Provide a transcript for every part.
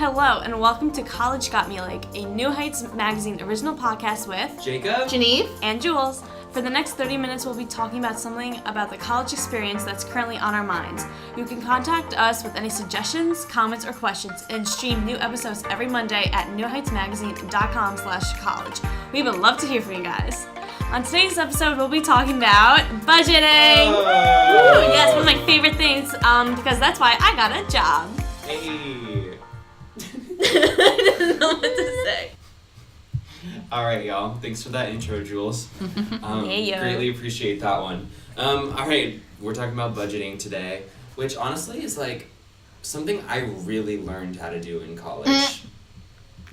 Hello, and welcome to College Got Me Like, a New Heights magazine original podcast with Jacob, Geneve, and Jules. For the next 30 minutes, we'll be talking about something about the college experience that's currently on our minds. You can contact us with any suggestions, comments, or questions, and stream new episodes every Monday at newheightsmagazine.com/college. We would love to hear from you guys. On today's episode, we'll be talking about budgeting. Woo! Yes, one of my favorite things, because that's why I got a job. Hey. I didn't know what to say. All right, y'all. Thanks for that intro, Jules. Hey, yo. Greatly appreciate that one. All right, we're talking about budgeting today, which honestly is like something I really learned how to do in college.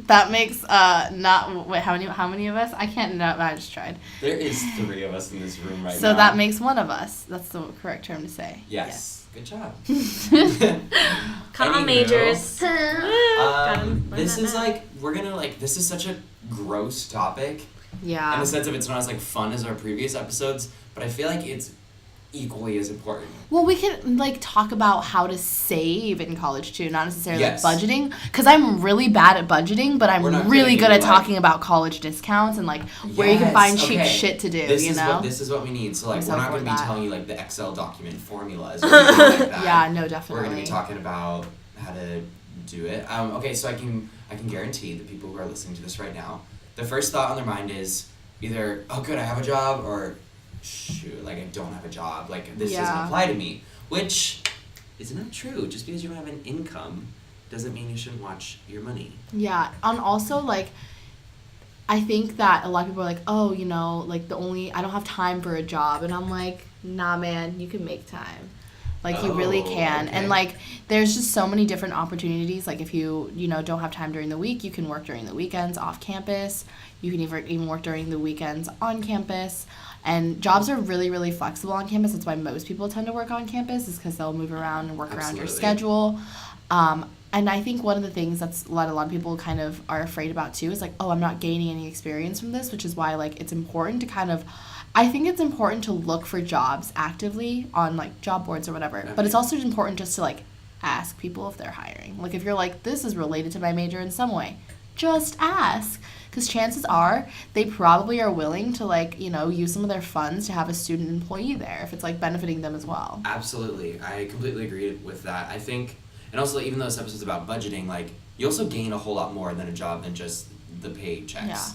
that makes how many of us? I can't know. I just tried. There is 3 of us in this room right now. So that makes one of us. That's the correct term to say. Yes. Good job. Come on, majors. This is this is such a gross topic. Yeah. In the sense of it's not as like fun as our previous episodes, but I feel like it's equally as important. Well, we can talk about how to save in college too, not necessarily budgeting, because I'm really bad at budgeting, but I'm really good at talking about college discounts and where you can find cheap shit to do. This is what we need. So we're not going to be telling you the Excel document formulas or anything like that. Yeah, no, definitely. We're going to be talking about how to do it. Okay, so I can guarantee the people who are listening to this right now, the first thought on their mind is either, oh good, I have a job, or shoot, I don't have a job, this doesn't apply to me, which is not true. Just because you don't have an income doesn't mean you shouldn't watch your money. Yeah, and also I think that a lot of people are like, oh, I don't have time for a job, and I'm like, nah man, you can make time. You really can. Okay. And there's just so many different opportunities. If you don't have time during the week, you can work during the weekends off campus. You can even work during the weekends on campus. And jobs are really, really flexible on campus. That's why most people tend to work on campus, is because they'll move around and work around your schedule. And I think one of the things that's a lot of people kind of are afraid about too is I'm not gaining any experience from this, which is why it's important to I think it's important to look for jobs actively on job boards or whatever. Okay. But it's also important just to ask people if they're hiring. If you're this is related to my major in some way, just ask. Because chances are they probably are willing to use some of their funds to have a student employee there if it's benefiting them as well. Absolutely. I completely agree with that. I think, and also even though this episode's about budgeting, you also gain a whole lot more than a job than just the paychecks. Yeah.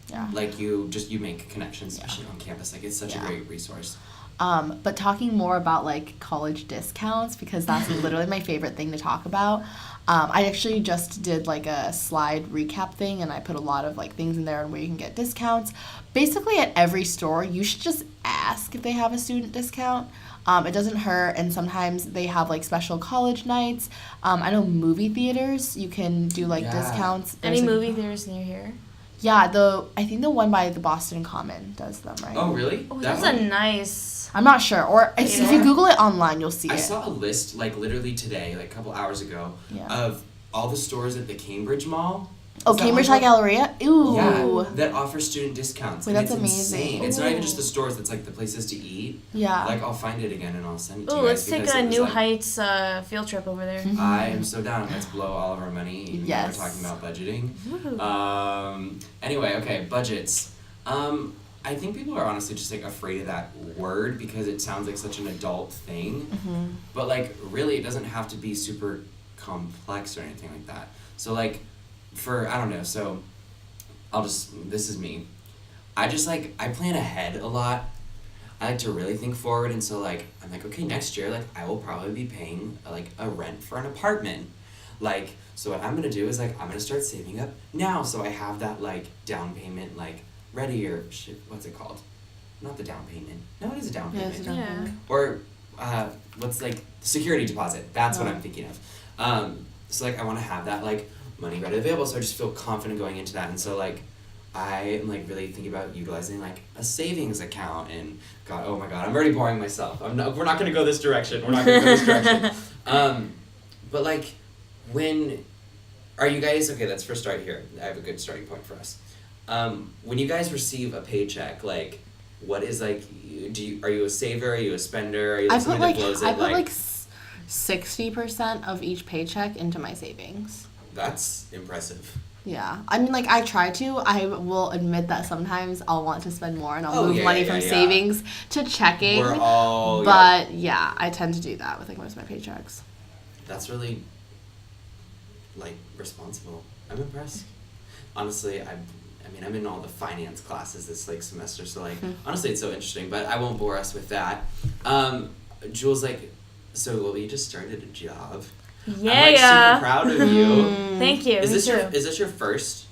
Yeah. You make connections, especially on campus. It's such a great resource. But talking more about college discounts, because that's literally my favorite thing to talk about. I actually just did a slide recap thing, and I put a lot of things in there on where you can get discounts. Basically at every store, you should just ask if they have a student discount. It doesn't hurt, and sometimes they have special college nights. I know movie theaters, you can do discounts. Any movie theaters near here? Yeah, I think the one by the Boston Common does them, right? Oh, really? Oh, that's a nice... I'm not sure. Or if you Google it online, you'll see it. I saw a list, literally today, a couple hours ago, of all the stores at the Cambridge Mall. Oh, Cambridge High Galleria? Ooh. Yeah, that offer student discounts. Wait, that's it's amazing. Insane. It's not even just the stores, it's the places to eat. Yeah. I'll find it again and I'll send it to you. Oh, let's take a New Heights field trip over there. I am so down. Let's blow all of our money, even though we're talking about budgeting. Anyway, okay, budgets. I think people are honestly just afraid of that word because it sounds like such an adult thing. Mm-hmm. But really it doesn't have to be super complex or anything like that. So I don't know, so this is me. I just I plan ahead a lot. I like to really think forward, and so I'm okay, next year I will probably be paying a rent for an apartment. So what I'm gonna do is I'm gonna start saving up now, so I have that down payment ready, or shit, what's it called? Not the down payment. No, it is a down payment. Yeah, it's a down payment. Or what's the security deposit? That's what I'm thinking of. So I want to have that money ready available, so I just feel confident going into that, and so I am really thinking about utilizing a savings account, and oh my god, I'm already boring myself. We're not gonna go this direction. But when are you guys okay? Let's first start here. I have a good starting point for us. When you guys receive a paycheck, what is are you a saver? Are you a spender? Are you I someone that blows it? I put 60% of each paycheck into my savings. That's impressive. Yeah. I mean, like, I try to. I will admit that sometimes I'll want to spend more and I'll move money from savings to checking. We're all... But, yeah, I tend to do that with, like, most of my paychecks. That's really, like, responsible. I'm impressed. Honestly, I'm in all the finance classes this, like, semester, so, like, honestly, it's so interesting, but I won't bore us with that. Jules, like, so, you just started a job. Yeah. I'm, like, super proud of you. Thank you. Is this your first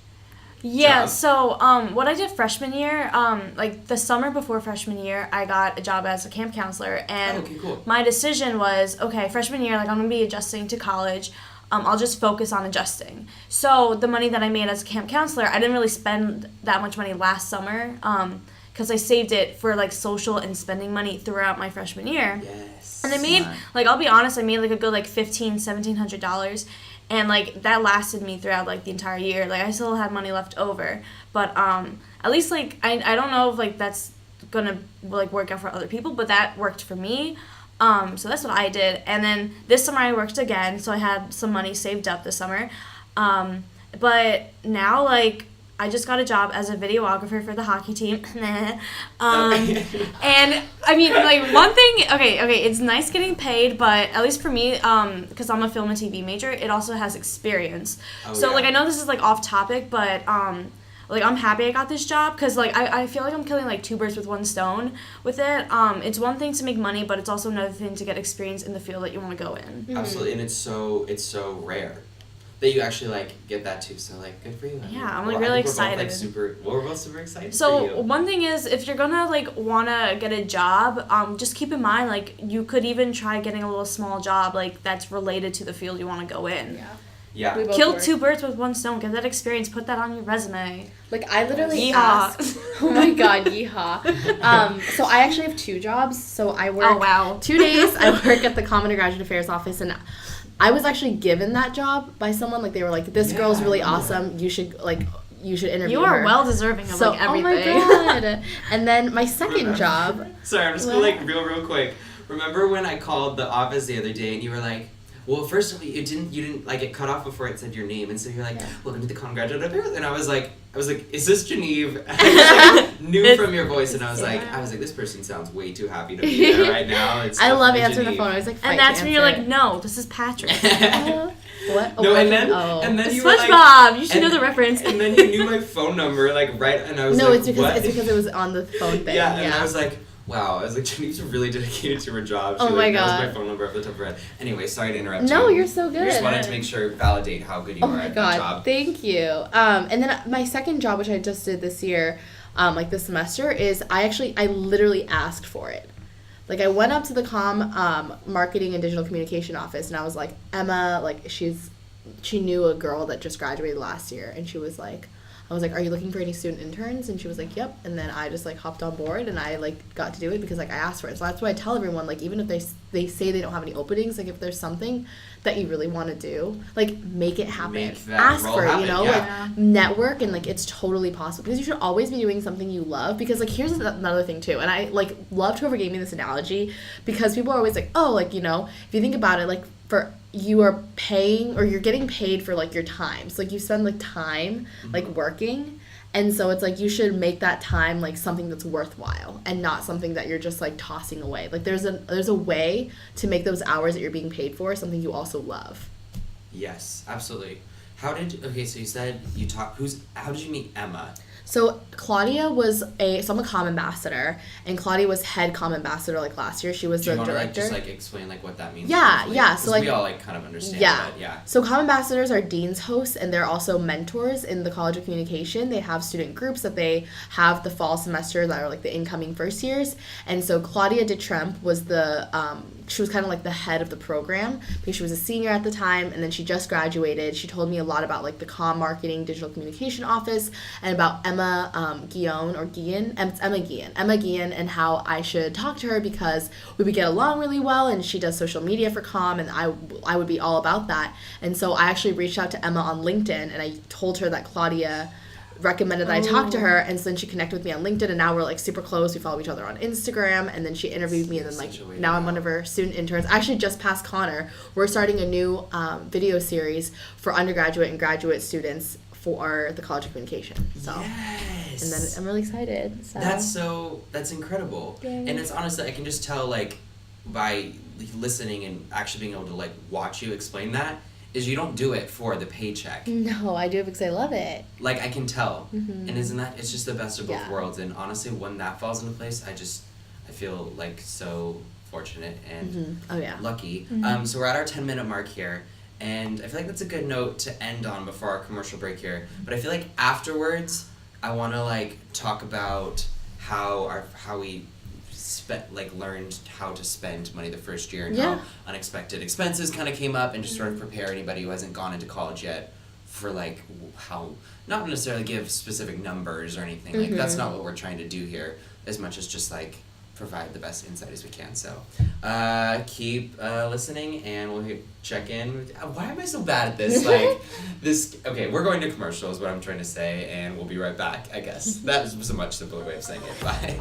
Yeah, job? So what I did freshman year, like the summer before freshman year, I got a job as a camp counselor, and cool. My decision was, okay, freshman year, like I'm going to be adjusting to college, I'll just focus on adjusting. So the money that I made as a camp counselor, I didn't really spend that much money last summer, because I saved it for like social and spending money throughout my freshman year. Yes. And I made, like, I'll be honest, I made like a good like $1,700. And, like, that lasted me throughout, like, the entire year. Like, I still had money left over. But, at least, like, I don't know if, like, that's gonna, like, work out for other people. But that worked for me. So that's what I did. And then this summer I worked again. So I had some money saved up this summer. But now, like, I just got a job as a videographer for the hockey team. And, I mean, like, one thing, okay, it's nice getting paid, but at least for me, because I'm a film and TV major, it also has experience. Like, I know this is, like, off topic, but, like, I'm happy I got this job, because, like, I feel like I'm killing, like, 2 birds with 1 stone with it. It's one thing to make money, but it's also another thing to get experience in the field that you want to go in. Absolutely, and it's so rare that you actually, like, get that too, so, like, good for you. Yeah, I'm, like, really excited. We're both super excited for So, you. one thing is, if you're gonna, like, wanna get a job, just keep in mind, like, you could even try getting a little small job, like, that's related to the field you wanna go in. Yeah. Kill 2 birds with 1 stone, get that experience, put that on your resume. Like, I literally Yeehaw. asked... Oh, my God, yeehaw. So, I actually have 2 jobs. So, I work... Oh, wow. 2 days, I work at the Common and Graduate Affairs office, and I was actually given that job by someone. Like, they were like, this girl's really awesome. You should interview her. You are well deserving of, like, everything. Oh, my God. And then my second job... Sorry, I'm just going to, like, real quick. Remember when I called the office the other day and you were like, well, first of all, you didn't, like, it cut off before it said your name, and so you're like, welcome to the Common Graduate Affairs, and I was like, is this Geneve? And I just, like, knew from your voice, and I was like, this person sounds way too happy to be there right now. I love answering the phone. I was like, and that's when you're like, no, this is Patrick. What? Oh, no, and then you were like, SpongeBob, you should know the reference. And then you knew my phone number, like, right, and I was like, it's because it was on the phone thing. Yeah, and I was like, wow, I was like, Geneve's really dedicated to her job. She, oh my God. knows my phone number off the top of her head. Anyway, sorry to interrupt you. No, you're so good. I just wanted to make sure, validate how good you are at that job. Thank you. And then my second job, which I just did this year, like this semester, is I literally asked for it. Like, I went up to the marketing and digital communication office, and I was like, Emma, like, she knew a girl that just graduated last year, and she was like, I was like, are you looking for any student interns? And she was like, yep. And then I just, like, hopped on board, and I, like, got to do it because, like, I asked for it. So that's why I tell everyone, like, even if they say they don't have any openings, like, if there's something that you really want to do, like, make it happen. Ask for it, you know? Like, network, and, like, it's totally possible. Because you should always be doing something you love. Because, like, here's another thing, too. And I, like, loved whoever gave me this analogy. Because people are always like, oh, like, you know, if you think about it, like, you are paying, or you're getting paid for, like, your time. So, like, you spend, like, time, like, working, and so it's, like, you should make that time, like, something that's worthwhile, and not something that you're just, like, tossing away. Like, there's a way to make those hours that you're being paid for something you also love. Yes, absolutely. So you said how did you meet Emma? So Claudia so I'm a comm ambassador, and Claudia was head comm ambassador, like, last year. She was the director. Do you want to, like, just, like, explain, like, what that means? Yeah. So, like, we all, like, kind of understand that. Yeah. So comm ambassadors are dean's hosts, and they're also mentors in the College of Communication. They have student groups that they have the fall semester that are, like, the incoming first years. And so Claudia DeTremp was she was kind of like the head of the program because she was a senior at the time, and then she just graduated. She told me a lot about, like, the comm marketing digital communication office, and about Emma Guion, and how I should talk to her because we would get along really well, and she does social media for comm, and I would be all about that. And so I actually reached out to Emma on LinkedIn, and I told her that Claudia recommended that I talk to her, and so then she connected with me on LinkedIn, and now we're like super close. We follow each other on Instagram, and then she interviewed me, and then like now I'm one of her student interns. I actually just passed Connor. We're starting a new video series for undergraduate and graduate students for the College of Communication. So, yes. And then I'm really excited. So. That's incredible. Yay. And it's honestly, I can just tell like by listening and actually being able to like watch you explain that, is you don't do it for the paycheck. No, I do it because I love it. Like, I can tell. Mm-hmm. And isn't that, it's just the best of both worlds. And honestly, when that falls into place, I feel like so fortunate and lucky. Mm-hmm. So we're at our 10-minute mark here. And I feel like that's a good note to end on before our commercial break here. But I feel like afterwards, I want to like talk about how we learned how to spend money the first year and how unexpected expenses kind of came up, and just sort of prepare anybody who hasn't gone into college yet for like how, not necessarily give specific numbers or anything. Like that's not what we're trying to do here, as much as just like provide the best insight as we can. So keep listening, and we'll check in. Why am I so bad at this? Okay, we're going to commercial is what I'm trying to say, and we'll be right back, I guess. That was a much simpler way of saying it. Bye.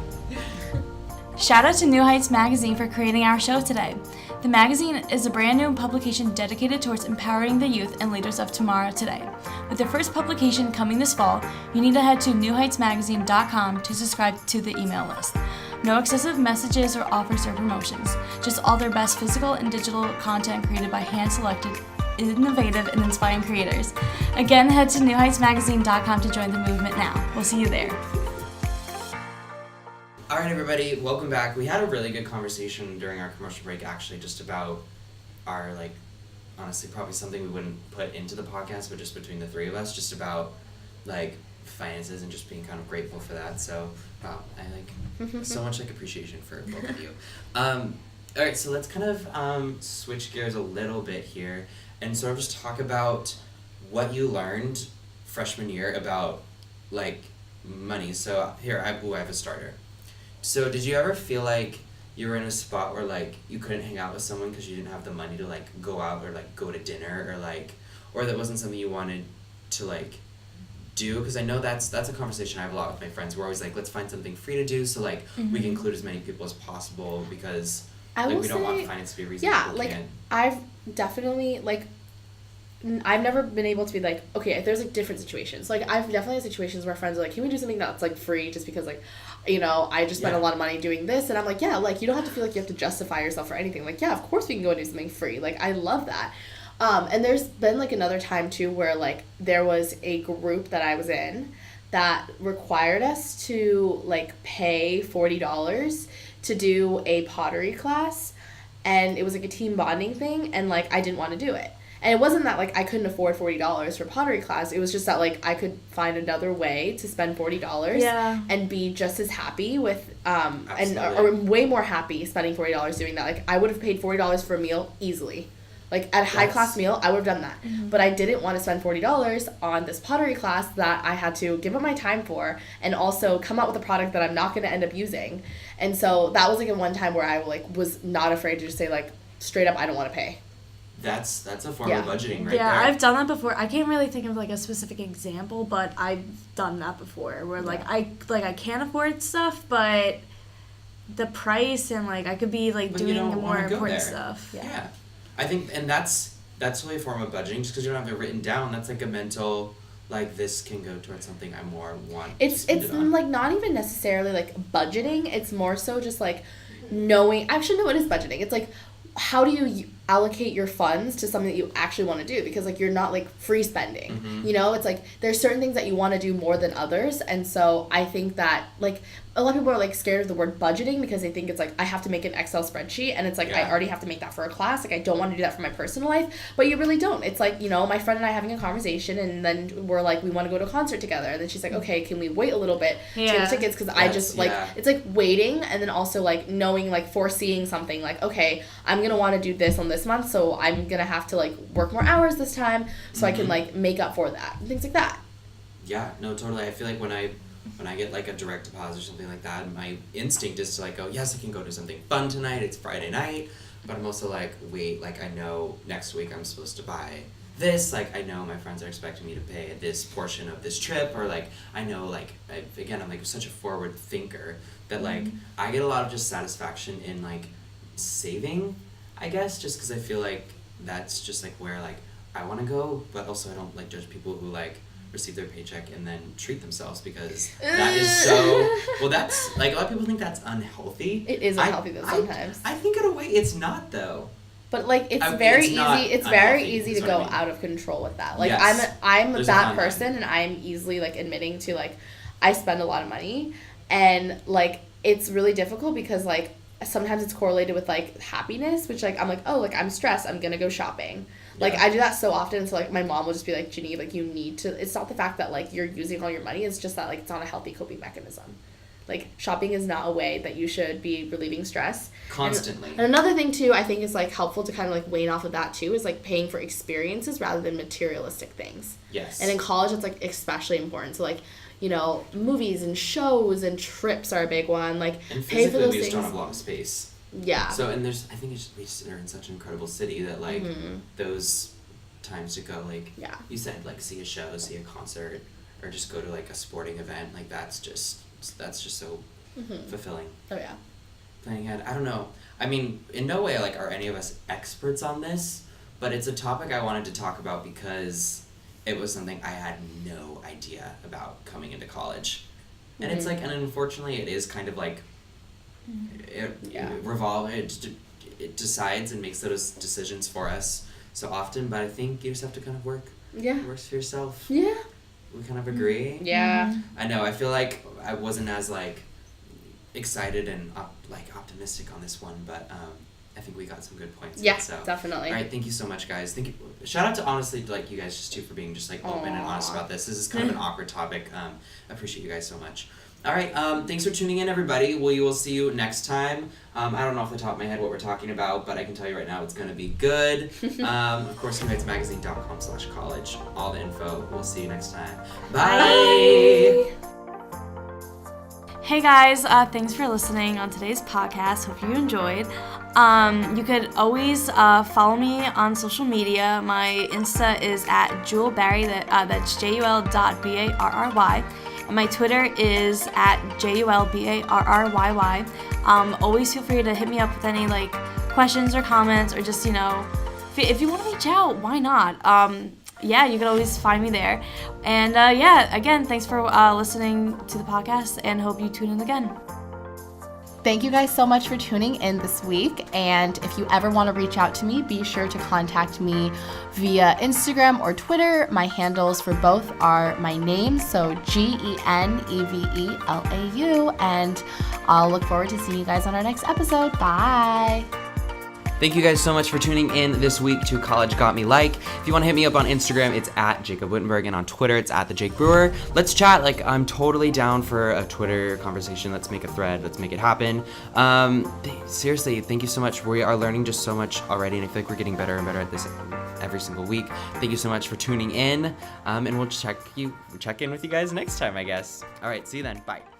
Shout out to New Heights Magazine for creating our show today. The magazine is a brand new publication dedicated towards empowering the youth and leaders of tomorrow today. With their first publication coming this fall, you need to head to newheightsmagazine.com to subscribe to the email list. No excessive messages or offers or promotions, just all their best physical and digital content created by hand-selected, innovative, and inspiring creators. Again, head to newheightsmagazine.com to join the movement now. We'll see you there. All right, everybody, welcome back. We had a really good conversation during our commercial break, actually, just about our, like, honestly, probably something we wouldn't put into the podcast, but just between the three of us, just about, like, finances and just being kind of grateful for that. So, wow, I, like, so much, like, appreciation for both of you. All right, so let's kind of switch gears a little bit here and sort of just talk about what you learned freshman year about, like, money. So, here, I have a starter. So did you ever feel like you were in a spot where like you couldn't hang out with someone because you didn't have the money to like go out or like go to dinner, or like, or that wasn't something you wanted to like do? Because I know that's a conversation I have a lot with my friends. We're always like, let's find something free to do so like we can include as many people as possible, because like we don't want finance to be a reason people can't. I've definitely like, I've never been able to be like, okay, there's like different situations. Like I've definitely had situations where friends are like, can we do something that's like free just because like, you know, I just spent a lot of money doing this, and I'm like, yeah, like you don't have to feel like you have to justify yourself for anything. Like, yeah, of course we can go and do something free. Like I love that. And there's been like another time too where like there was a group that I was in that required us to like pay $40 to do a pottery class, and it was like a team bonding thing, and like I didn't want to do it. And it wasn't that, like, I couldn't afford $40 for pottery class. It was just that, like, I could find another way to spend $40 and be just as happy with, or way more happy spending $40 doing that. Like, I would have paid $40 for a meal easily. Like, at a high-class meal, I would have done that. Mm-hmm. But I didn't want to spend $40 on this pottery class that I had to give up my time for, and also come out with a product that I'm not going to end up using. And so that was, like, a one time where I, like, was not afraid to just say, like, straight up, I don't want to pay. That's a form of budgeting right there. Yeah, I've done that before. I can't really think of like a specific example, but I've done that before where like I can't afford stuff, but the price and like I could be like doing more important stuff. Yeah. I think, and that's really a form of budgeting, just because you don't have it written down. That's like a mental, like, this can go towards something I more want. It's like not even necessarily like budgeting. It's more so just like knowing. Actually, no, it is budgeting. It's like, how do you allocate your funds to something that you actually want to do? Because like you're not like free spending. Mm-hmm. You know, it's like there's certain things that you want to do more than others, and so I think that like a lot of people are like scared of the word budgeting because they think it's like I have to make an Excel spreadsheet, and it's like I already have to make that for a class. Like I don't want to do that for my personal life, but you really don't. It's like, you know, my friend and I having a conversation, and then we're like, we want to go to a concert together, and then she's like, okay, can we wait a little bit to get the tickets? Because I just like it's like waiting, and then also like knowing, like foreseeing something like, okay, I'm gonna want to do this on this month, so I'm gonna have to like work more hours this time so I can like make up for that and things like that. Yeah, no, totally. I feel like when I get like a direct deposit or something like that, my instinct is to like go, yes, I can go do something fun tonight, it's Friday night, but I'm also like, wait, like I know next week I'm supposed to buy this, like, I know my friends are expecting me to pay this portion of this trip, or, like, I know, like, I'm, like, such a forward thinker that, like, I get a lot of just satisfaction in, like, saving, I guess, just because I feel like that's just, like, where, like, I want to go, but also I don't, like, judge people who, like, receive their paycheck and then treat themselves, because that is so, well, that's, like, a lot of people think that's unhealthy. It is unhealthy, though, sometimes. I think in a way it's not, though. But, like, it's very easy to go out of control with that. Like, yes. I'm that person, and I'm easily, like, admitting to, like, I spend a lot of money, and, like, it's really difficult because, like, sometimes it's correlated with, like, happiness, which, like, I'm like, oh, like, I'm stressed, I'm gonna go shopping. Like, I do that so often, so, like, my mom will just be like, Geneve, like, you need to, it's not the fact that, like, you're using all your money, it's just that, like, it's not a healthy coping mechanism. Like, shopping is not a way that you should be relieving stress. Constantly. And another thing, too, I think is, like, helpful to kind of, like, wane off of that, too, is, like, paying for experiences rather than materialistic things. Yes. And in college, it's, like, especially important. So, like, you know, movies and shows and trips are a big one. Like, and pay for those we things. just don't have a lot of space. Yeah. So, and there's, I think we just are in such an incredible city that, like, those times to go, like, you said, like, see a show, see a concert, or just go to, like, a sporting event, like, that's just so fulfilling. Oh, yeah. Planning ahead, I don't know. I mean, in no way, like, are any of us experts on this, but it's a topic I wanted to talk about because it was something I had no idea about coming into college. And it's, like, and unfortunately, it is kind of, like, it decides and makes those decisions for us so often, but I think you just have to kind of work. Yeah. It works for yourself. Yeah. We kind of agree. Yeah. I know, I feel like I wasn't as, like, excited and optimistic on this one, but I think we got some good points. Yeah, so. definitely. All right, thank you so much, guys. Thank you. Shout out to, honestly, like, you guys just too for being just, like, open and honest about this. This is kind of an awkward topic. I appreciate you guys so much. All right, thanks for tuning in, everybody. We will see you next time. I don't know off the top of my head what we're talking about, but I can tell you right now it's going to be good. Of course, UnitedMagazine.com/college. All the info. We'll see you next time. Bye. Hey guys, thanks for listening on today's podcast. Hope you enjoyed. You could always follow me on social media. My Insta is at JulBarry, that's JUL.BARRY. And my Twitter is at JULBARRYY. Always feel free to hit me up with any, like, questions or comments, or just, you know, if you want to reach out, why not? Yeah, you can always find me there. And again, thanks for listening to the podcast, and hope you tune in again. Thank you guys so much for tuning in this week, and if you ever want to reach out to me, be sure to contact me via Instagram or Twitter. My handles for both are my name, so GENEVELAU, and I'll look forward to seeing you guys on our next episode. Bye! Thank you guys so much for tuning in this week to College Got Me Like. If you want to hit me up on Instagram, it's at Jacob Wittenberg, and on Twitter, it's at the Jake Brewer. Let's chat. Like, I'm totally down for a Twitter conversation. Let's make a thread. Let's make it happen. Seriously, thank you so much. We are learning just so much already, and I feel like we're getting better and better at this every single week. Thank you so much for tuning in, and we'll check in with you guys next time, I guess. All right, see you then. Bye.